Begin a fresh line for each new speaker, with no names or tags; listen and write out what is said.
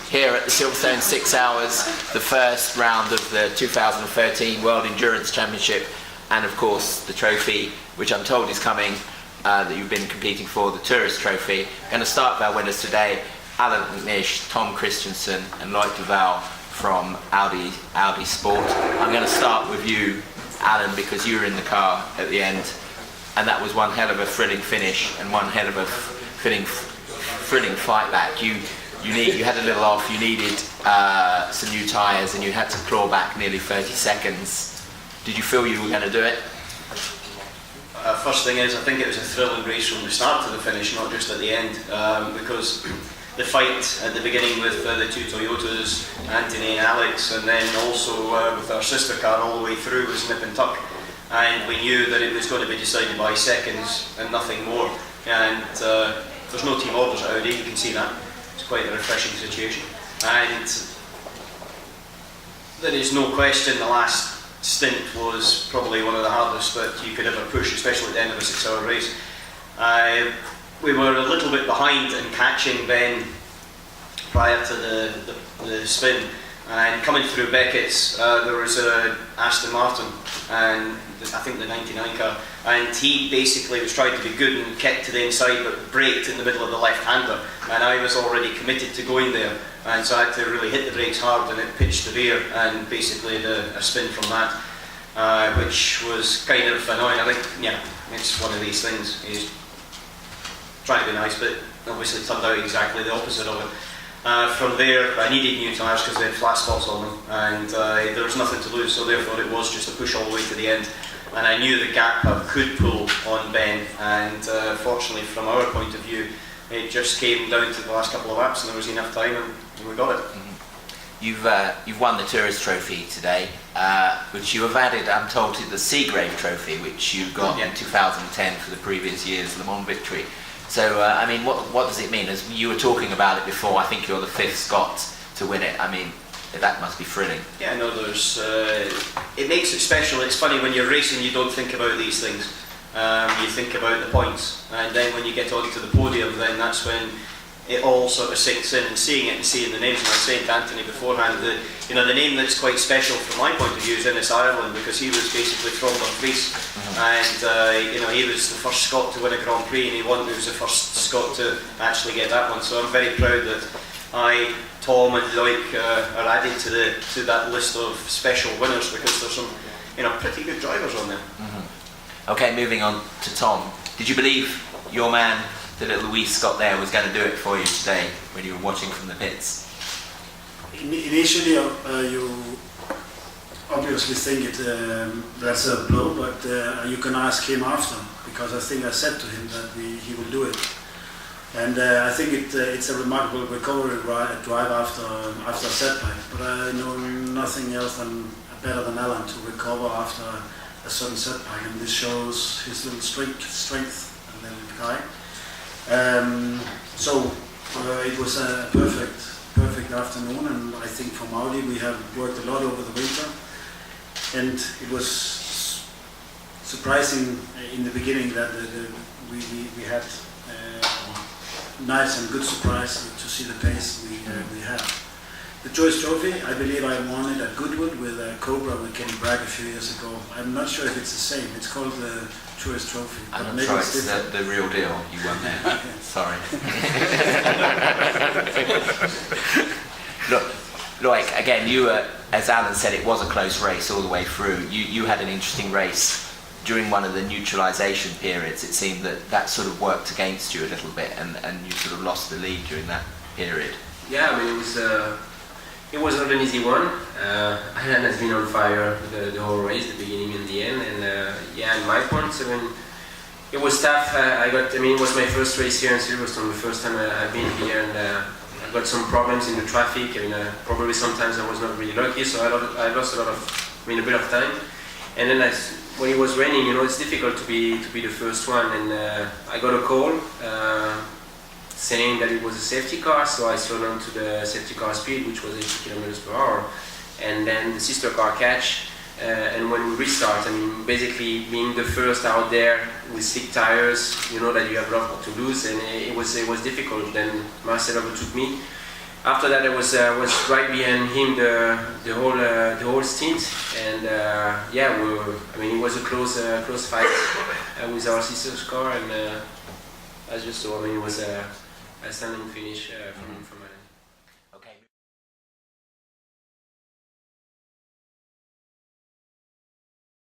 here at the Silverstone 6 Hours, the first round of the 2013 World Endurance Championship, and of course the trophy, which I'm told is coming, that you've been competing for, the Tourist Trophy. I'm going to start with our winners today, Allan McNish, Tom Kristensen and Loic Duval from Audi Sport. I'm going to start with you, Allan, because you were in the car at the end, and that was one hell of a thrilling finish and one hell of a thrilling fight back. You had a little off, you needed some new tyres and you had to claw back nearly 30 seconds. Did you feel you were going to do it?
First thing is, I think it was a thrilling race from the start to the finish, not just at the end, because the fight at the beginning with the two Toyotas, Anthony and Alex, and then also with our sister car all the way through was nip and tuck, and we knew that it was going to be decided by seconds and nothing more. And there's no team orders at Audi, you can see that. It's quite a refreshing situation, and there is no question the last stint was probably one of the hardest that you could ever push, especially at the end of a 6-hour race. We were a little bit behind in catching Ben prior to the spin, and coming through Beckett's there was a Aston Martin, and I think the 99 car, and he basically was trying to be good and kept to the inside but braked in the middle of the left-hander, and I was already committed to going there, and so I had to really hit the brakes hard, and it pitched the rear and basically a spin from that, which was kind of annoying. I think, yeah, it's one of these things. He's trying to be nice, but obviously turned out exactly the opposite of it. From there, I needed new tyres because they had flat spots on them, and there was nothing to lose, so therefore it was just a push all the way to the end. And I knew the gap I could pull on Ben, and fortunately from our point of view, it just came down to the last couple of laps and there was enough time and we got it.
Mm-hmm. You've won the Tourist Trophy today, which you have added, I'm told, to the Seagrave Trophy, which you got in 2010 for the previous year's Le Mans victory. So, I mean, what does it mean? As you were talking about it before, I think you're the 5th Scot to win it. I mean, that must be thrilling.
Yeah, no, there's... it makes it special. It's funny, when you're racing, you don't think about these things. You think about the points. And then when you get onto the podium, then that's when it all sort of sinks in, and seeing it and seeing the names. And I was saying to Anthony beforehand that, you know, the name that's quite special from my point of view is Innes Ireland, because he was basically from Greece, and you know, he was the first Scot to win a Grand Prix, and he was the first Scot to actually get that one. So I'm very proud that Tom and Loic are added to that list of special winners, because there's some, you know, pretty good drivers on there.
Okay, moving on to Tom. Did you believe your man, the little wee Scot there, was going to do it for you today when you were watching from the pits?
Initially, you obviously think that's a blow, but you can ask him after, because I think I said to him that he will do it. And I think it's a remarkable recovery drive after a setback. But I know nothing else better than Allan to recover after a certain setback, and this shows his little strength and little guy. So it was a perfect afternoon, and I think from Audi we have worked a lot over the winter, and it was surprising in the beginning that we had nice and good surprise to see the pace we had. The Tourist Trophy, I believe I won it at Goodwood with Cobra with Kenny Bragg a few years ago. I'm not sure if it's the same. It's called the Tourist Trophy.
I'm not sure it's the real deal. You won there. Okay. Sorry. Look, Loic, again, you were, as Allan said, it was a close race all the way through. You had an interesting race during one of the neutralisation periods. It seemed that sort of worked against you a little bit, and you sort of lost the lead during that period.
Yeah, I mean, it was not an easy one. Allan has been on fire the whole race, the beginning and the end, and yeah, in my points, I mean, it was tough. It was my first race here in Silverstone, the first time I've been here, and I got some problems in the traffic. I mean, probably sometimes I was not really lucky, so I lost a bit of time. And then when it was raining, you know, it's difficult to be the first one, and I got a call saying that it was a safety car, so I slowed down to the safety car speed, which was 80 kilometers per hour, and then the sister car catch, and when we restart, I mean, basically being the first out there with slick tires, you know that you have a lot to lose, and it was difficult. Then Marcel overtook me, after that, I was right behind him the whole stint, and yeah, it was a close fight with our sister's car, and as you saw, it was a stunning finish from Allan.